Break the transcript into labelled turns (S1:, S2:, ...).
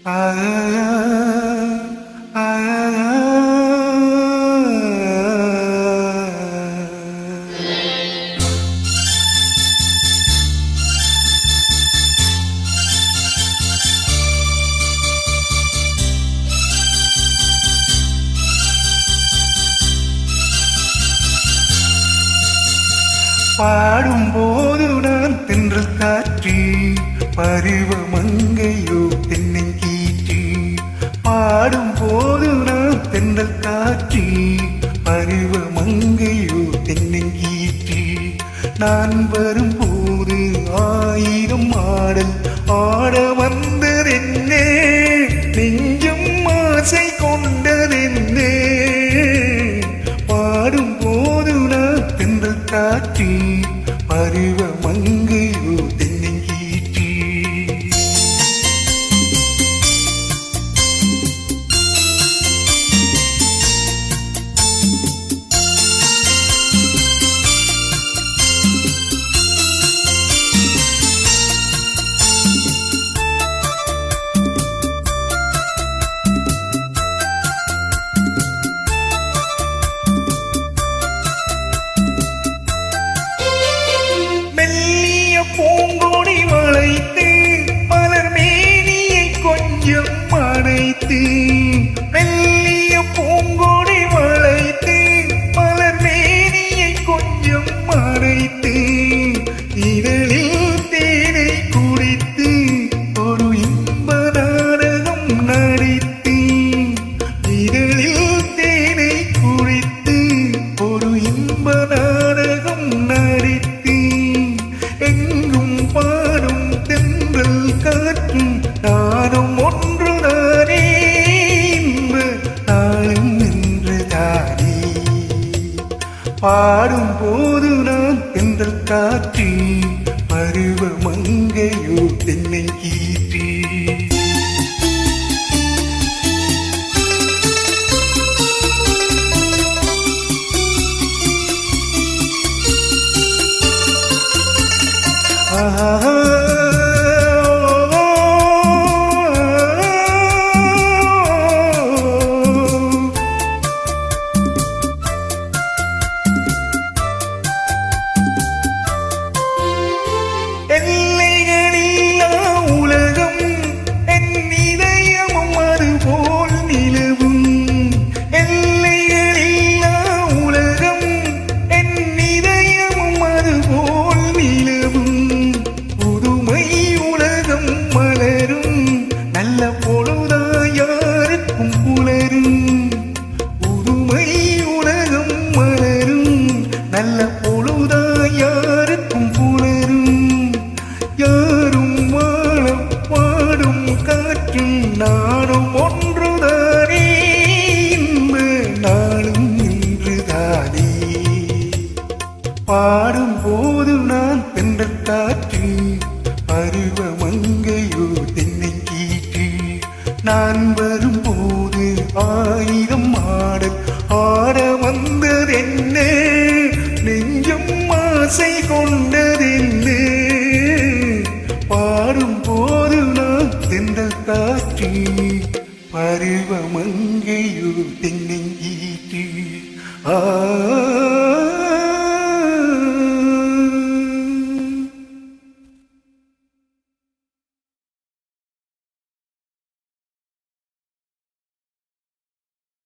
S1: பாடும்போது நான் தென்றல் காற்று பருவ மங்கையோ தென்னங்கீற்று. பாடும்போது நான் தென்றல் காற்று பருவ மங்கையோ தென்னங்கீற்று. நான் வரும்போது ஆயிரம் ஆடல் ஆட வந்ததென்னே, நெஞ்சும் ஆசை கொண்டதென்னே. பாடும்போது நான் தென்றல் காற்று பருவ மங்கையோ தென்னங்கீற்று. பூங்கொடி வளைத்து மலர் மேனியை கொஞ்சம் அணைத்து, மெல்லிய பூங்கொடி வளைத்து மலர் மேனியை கொஞ்சம் அணைத்து, இதழில் தேனை குடித்து ஒரு இன்ப நாடகம் நடித்து, இதழில் தேனை குடித்து ஒரு இன்ப நாடகம் நடித்து, எங்கும் பாடும் தென்றல் காற்றும் நானும் ஒன்றுதானே, இன்ப நாளும் நின்றுதானே. பாடும்போது நான் தென்றல் காற்று பருவ மங்கையோ தென்னங்கீற்று. எல்லைகளில்லா உலகம் என் இதயமும் அதுபோல் நிலவும். எல்லைகளில்லா உலகம் என் இதயமும் அதுபோல் நிலவும். புதுமை உலகம் மலரும் நல்ல பொழுதாயாருக்கும் புலரும். புதுமை உலகம் மலரும் நல்ல பொழுதாயாருக்கும் புலரும். யாரும் வாழ பாடும் காற்றும் நானும் ஒன்றுதானே, இன்ப நாளும் நின்றுதானே. பாடும்போது நான் தென்றல் காற்று பருவ மங்கையோ தென்னங்கீற்று. நான் வரும்போது ஆயிரம் ஆடல் ஆட வந்ததென்னே, நெஞ்சும் ஆசை கொண்டதென்னே. பாடும்போது நான் தென்றல் காற்று பருவ மங்கையோ தென்னங்கீற்று.